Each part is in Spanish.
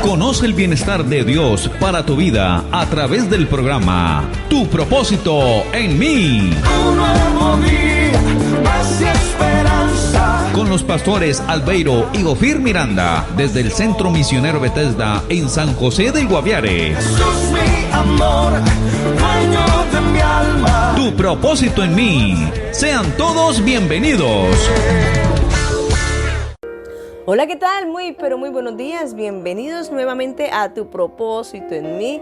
Conoce el bienestar de Dios para tu vida a través del programa Tu propósito en mí. Un nuevo día, paz y esperanza. Con los pastores Albeiro y Ofir Miranda, desde el Centro Misionero Bethesda en San José del Guaviare. Jesús mi amor, dueño de mi alma. Tu propósito en mí. Sean todos bienvenidos. Hola, ¿qué tal? Pero muy buenos días. Bienvenidos nuevamente a Tu propósito en mí.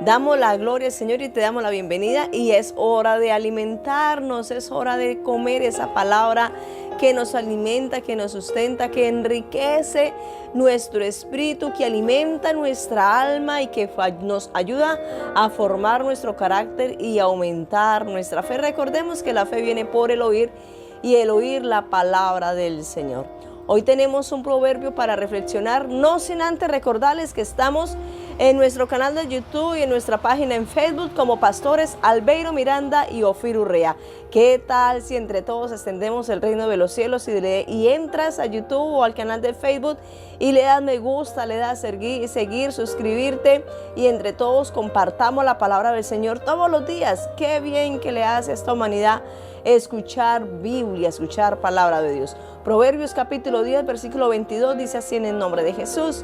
Damos la gloria al Señor y te damos la bienvenida. Y es hora de alimentarnos, es hora de comer esa palabra que nos alimenta, que nos sustenta, que enriquece nuestro espíritu, que alimenta nuestra alma y que nos ayuda a formar nuestro carácter y aumentar nuestra fe. Recordemos que la fe viene por el oír y el oír la palabra del Señor. Hoy tenemos un proverbio para reflexionar, no sin antes recordarles que estamos en nuestro canal de YouTube y en nuestra página en Facebook como Pastores Albeiro Miranda y Ofir Urrea. ¿Qué tal si entre todos extendemos el reino de los cielos y entras a YouTube o al canal de Facebook y le das me gusta, le das seguir, suscribirte y entre todos compartamos la palabra del Señor todos los días? Qué bien que le hace a esta humanidad escuchar Biblia, escuchar palabra de Dios. Proverbios capítulo 10, versículo 22 dice así en el nombre de Jesús: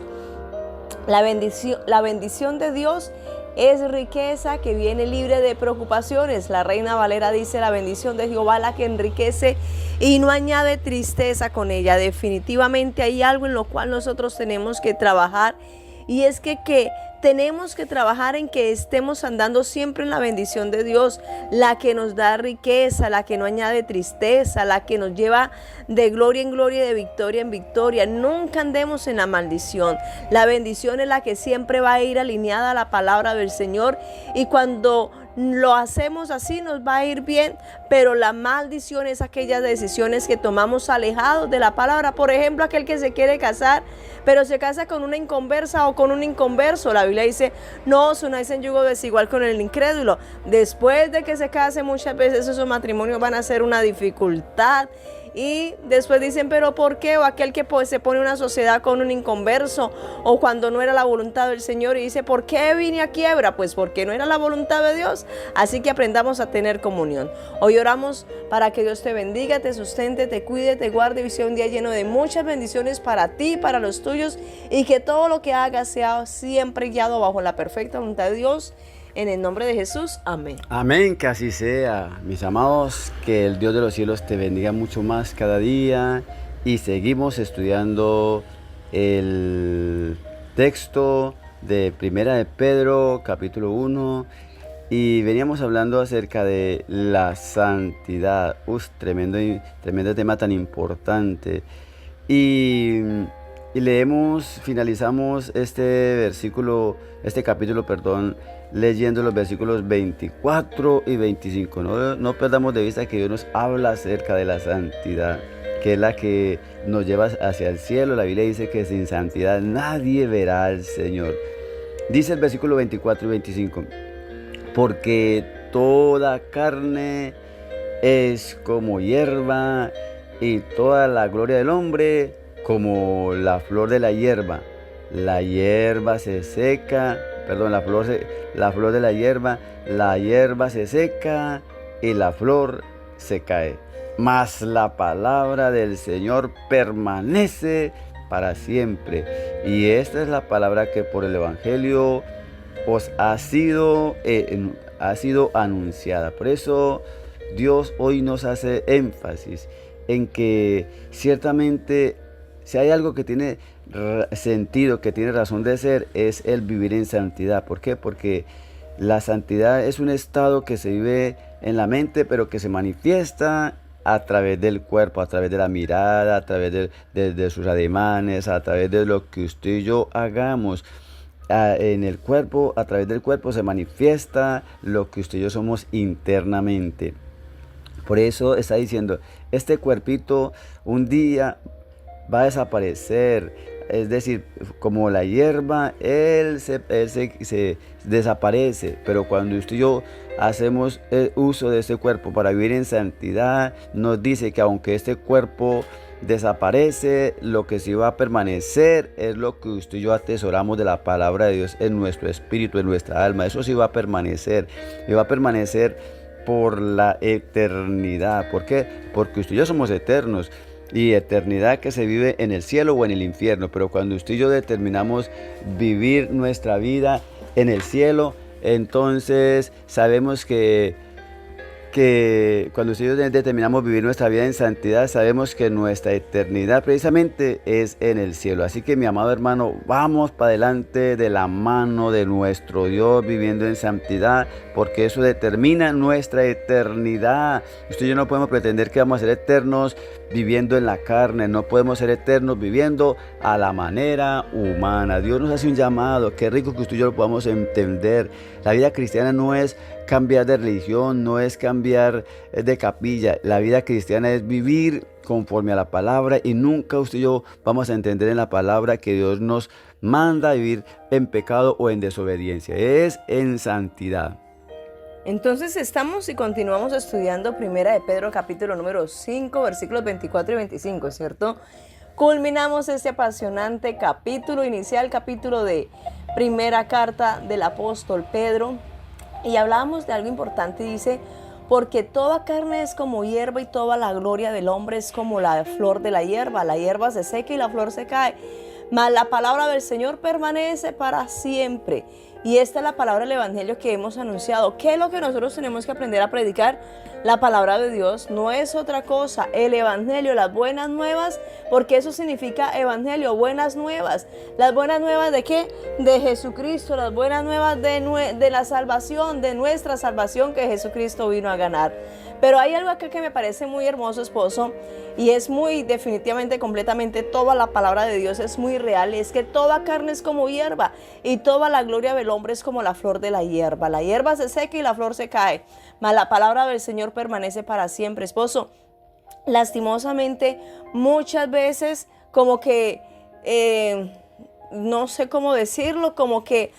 la bendición de Dios es riqueza que viene libre de preocupaciones. La Reina Valera dice: la bendición de Jehová la que enriquece y no añade tristeza con ella. Definitivamente hay algo en lo cual nosotros tenemos que trabajar, y es que tenemos que trabajar en que estemos andando siempre en la bendición de Dios, la que nos da riqueza, la que no añade tristeza, la que nos lleva de gloria en gloria y de victoria en victoria. Nunca andemos en la maldición. La bendición es la que siempre va a ir alineada a la palabra del Señor, y cuando lo hacemos así nos va a ir bien, pero la maldición es aquellas decisiones que tomamos alejados de la palabra. Por ejemplo, aquel que se quiere casar, pero se casa con una inconversa o con un inconverso. La Biblia dice: no os unáis en yugo desigual con el incrédulo. Después de que se case, muchas veces esos matrimonios van a ser una dificultad. Y después dicen: ¿pero por qué? O aquel que se pone una sociedad con un inconverso, o cuando no era la voluntad del Señor, y dice: ¿por qué vine a quiebra? Pues porque no era la voluntad de Dios. Así que aprendamos a tener comunión. Hoy oramos para que Dios te bendiga, te sustente, te cuide, te guarde y sea un día lleno de muchas bendiciones para ti, para los tuyos, y que todo lo que hagas sea siempre guiado bajo la perfecta voluntad de Dios. En el nombre de Jesús, amén. Amén, que así sea. Mis amados, que el Dios de los cielos te bendiga mucho más cada día. Y seguimos estudiando el texto de Primera de Pedro, capítulo 1. Y veníamos hablando acerca de la santidad. Tremendo tema tan importante. Y finalizamos este capítulo, leyendo los versículos 24 y 25. No perdamos de vista que Dios nos habla acerca de la santidad, que es la que nos lleva hacia el cielo. La Biblia dice que sin santidad nadie verá al Señor. Dice el versículo 24 y 25: porque toda carne es como hierba, y toda la gloria del hombre como la flor de la hierba. La hierba se seca, la flor de la hierba se seca y la flor se cae. Mas la palabra del Señor permanece para siempre. Y esta es la palabra que por el Evangelio os ha sido anunciada. Por eso Dios hoy nos hace énfasis en que ciertamente, si hay algo que tiene sentido, que tiene razón de ser, es el vivir en santidad. ¿Por qué? Porque la santidad es un estado que se vive en la mente, pero que se manifiesta a través del cuerpo, a través de la mirada, a través de sus ademanes, a través de lo que usted y yo hagamos. En el cuerpo, a través del cuerpo se manifiesta lo que usted y yo somos internamente. Por eso está diciendo: este cuerpito un día va a desaparecer. Es decir, como la hierba, él se desaparece. Pero cuando usted y yo hacemos uso de este cuerpo para vivir en santidad, nos dice que aunque este cuerpo desaparece, lo que sí va a permanecer es lo que usted y yo atesoramos de la palabra de Dios en nuestro espíritu, en nuestra alma. Eso sí va a permanecer, y va a permanecer por la eternidad. ¿Por qué? Porque usted y yo somos eternos, y eternidad que se vive en el cielo o en el infierno. Pero cuando usted y yo determinamos vivir nuestra vida en el cielo, entonces sabemos que cuando usted y yo determinamos vivir nuestra vida en santidad, sabemos que nuestra eternidad precisamente es en el cielo. Así que, mi amado hermano, vamos para adelante de la mano de nuestro Dios, viviendo en santidad, porque eso determina nuestra eternidad. Usted y yo no podemos pretender que vamos a ser eternos viviendo en la carne, no podemos ser eternos viviendo a la manera humana. Dios nos hace un llamado, qué rico que usted y yo lo podamos entender. La vida cristiana no es cambiar de religión, no es cambiar de capilla. La vida cristiana es vivir conforme a la palabra, y nunca usted y yo vamos a entender en la palabra que Dios nos manda a vivir en pecado o en desobediencia, es en santidad. Entonces estamos y continuamos estudiando Primera de Pedro, capítulo número 5, versículos 24 y 25, ¿cierto? Culminamos este apasionante capítulo inicial, capítulo de primera carta del apóstol Pedro, y hablábamos de algo importante. Dice: porque toda carne es como hierba, y toda la gloria del hombre es como la flor de la hierba se seca y la flor se cae, mas la palabra del Señor permanece para siempre. Y esta es la palabra del evangelio que hemos anunciado. ¿Qué es lo que nosotros tenemos que aprender a predicar? La palabra de Dios, no es otra cosa. El evangelio, las buenas nuevas, porque eso significa evangelio, buenas nuevas. ¿Las buenas nuevas de qué? De Jesucristo, las buenas nuevas de la salvación, de nuestra salvación que Jesucristo vino a ganar. Pero hay algo acá que me parece muy hermoso, esposo, y es muy definitivamente, completamente, toda la palabra de Dios es muy real. Es que toda carne es como hierba, y toda la gloria del hombre es como la flor de la hierba. La hierba se seca y la flor se cae, mas la palabra del Señor permanece para siempre. Esposo, lastimosamente muchas veces como que no sé cómo decirlo, como que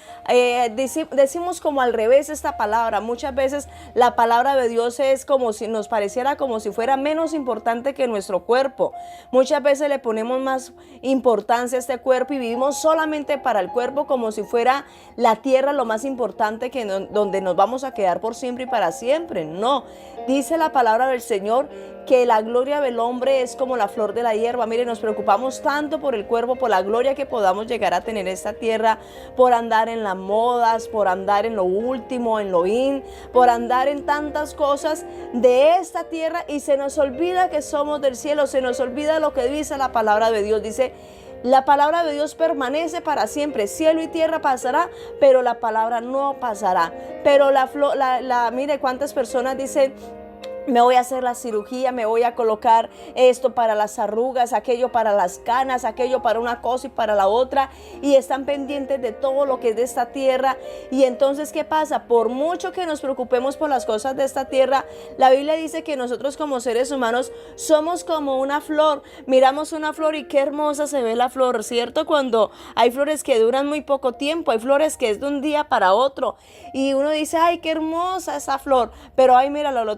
decimos como al revés esta palabra. Muchas veces la palabra de Dios es como si nos pareciera como si fuera menos importante que nuestro cuerpo. Muchas veces le ponemos más importancia a este cuerpo y vivimos solamente para el cuerpo, como si fuera la tierra lo más importante, que donde nos vamos a quedar por siempre y para siempre. No, dice la palabra del Señor que la gloria del hombre es como la flor de la hierba. Mire, nos preocupamos tanto por el cuerpo, por la gloria que podamos llegar a tener en esta tierra, por andar en las modas, por andar en lo último, en lo por andar en tantas cosas de esta tierra, y se nos olvida que somos del cielo, se nos olvida lo que dice la palabra de Dios. Dice: la palabra de Dios permanece para siempre. Cielo y tierra pasará, pero la palabra no pasará. Pero mire cuántas personas dicen: me voy a hacer la cirugía, me voy a colocar esto para las arrugas, aquello para las canas, aquello para una cosa y para la otra, y están pendientes de todo lo que es de esta tierra. Y entonces, ¿qué pasa? Por mucho que nos preocupemos por las cosas de esta tierra, la Biblia dice que nosotros como seres humanos somos como una flor. Miramos una flor y qué hermosa se ve la flor, ¿cierto? Cuando hay flores que duran muy poco tiempo, hay flores que es de un día para otro, y uno dice: ay, qué hermosa esa flor, pero ay, míralo el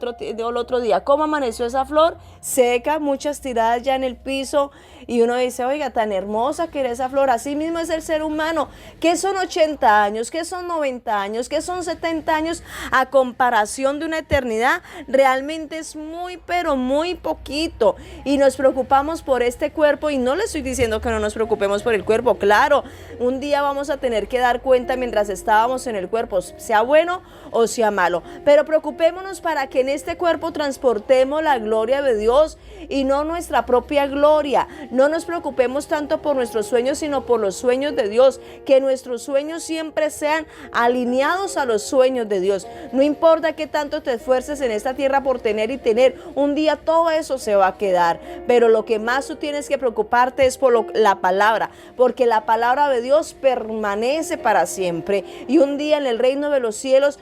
otro día, ¿cómo amaneció esa flor? Seca, muchas tiradas ya en el piso, y uno dice: oiga, tan hermosa que era esa flor. Así mismo es el ser humano. ¿Qué son 80 años? ¿Qué son 90 años? ¿Qué son 70 años a comparación de una eternidad? Realmente es muy, pero muy poquito, y nos preocupamos por este cuerpo. Y no le estoy diciendo que no nos preocupemos por el cuerpo. Claro, un día vamos a tener que dar cuenta mientras estábamos en el cuerpo, sea bueno o sea malo, pero preocupémonos para que en este cuerpo transportemos la gloria de Dios y no nuestra propia gloria. No nos preocupemos tanto por nuestros sueños, sino por los sueños de Dios. Que nuestros sueños siempre sean alineados a los sueños de Dios. No importa qué tanto te esfuerces en esta tierra por tener y tener, un día todo eso se va a quedar. Pero lo que más tú tienes que preocuparte es por la palabra, porque la palabra de Dios permanece para siempre. Y un día en el reino de los cielos,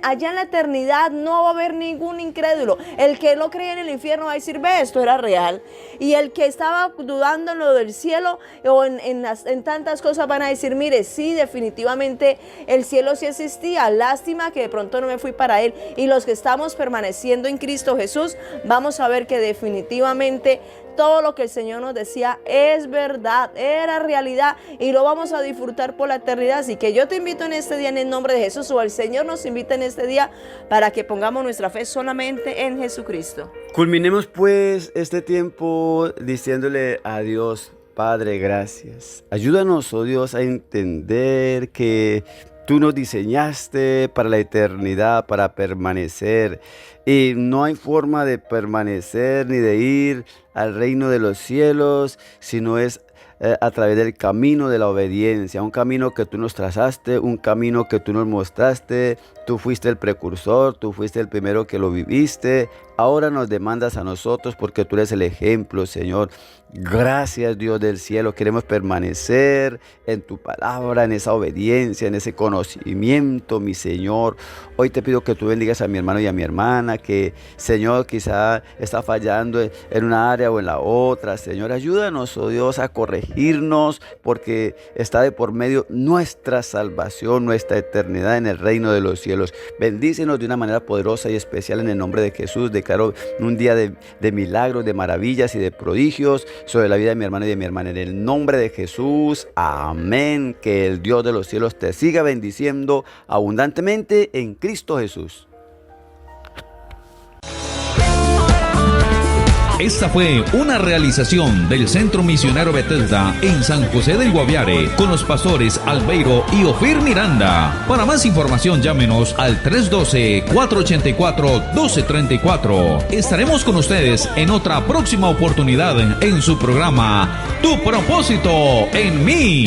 allá en la eternidad, no va a haber ningún incrédulo. El que no creía en el infierno va a decir: ve, esto era real. Y el que estaba dudando en lo del cielo o en tantas cosas, van a decir: mire, sí, definitivamente el cielo sí existía, lástima que de pronto no me fui para él. Y los que estamos permaneciendo en Cristo Jesús, vamos a ver que definitivamente todo lo que el Señor nos decía es verdad, era realidad y lo vamos a disfrutar por la eternidad. Así que yo te invito en este día en el nombre de Jesús, o el Señor nos invita en este día para que pongamos nuestra fe solamente en Jesucristo. Culminemos pues este tiempo diciéndole a Dios: Padre, gracias. Ayúdanos, oh Dios, a entender que tú nos diseñaste para la eternidad, para permanecer. Y no hay forma de permanecer ni de ir al reino de los cielos, sino es a través del camino de la obediencia, un camino que tú nos trazaste, un camino que tú nos mostraste. Tú fuiste el precursor, tú fuiste el primero que lo viviste. Ahora nos demandas a nosotros porque tú eres el ejemplo, Señor. Gracias, Dios del cielo. Queremos permanecer en tu palabra, en esa obediencia, en ese conocimiento, mi Señor. Hoy te pido que tú bendigas a mi hermano y a mi hermana, que, Señor, quizá está fallando en una área o en la otra. Señor, ayúdanos, oh Dios, a corregirnos, porque está de por medio nuestra salvación, nuestra eternidad en el reino de los cielos. Bendícenos de una manera poderosa y especial en el nombre de Jesús. Declaro un día de milagros, de maravillas y de prodigios sobre la vida de mi hermano y de mi hermana. En el nombre de Jesús, amén. Que el Dios de los cielos te siga bendiciendo abundantemente en Cristo Jesús. Esta fue una realización del Centro Misionero Bethesda en San José del Guaviare, con los pastores Albeiro y Ofir Miranda. Para más información, llámenos al 312-484-1234. Estaremos con ustedes en otra próxima oportunidad en su programa Tu Propósito en Mí.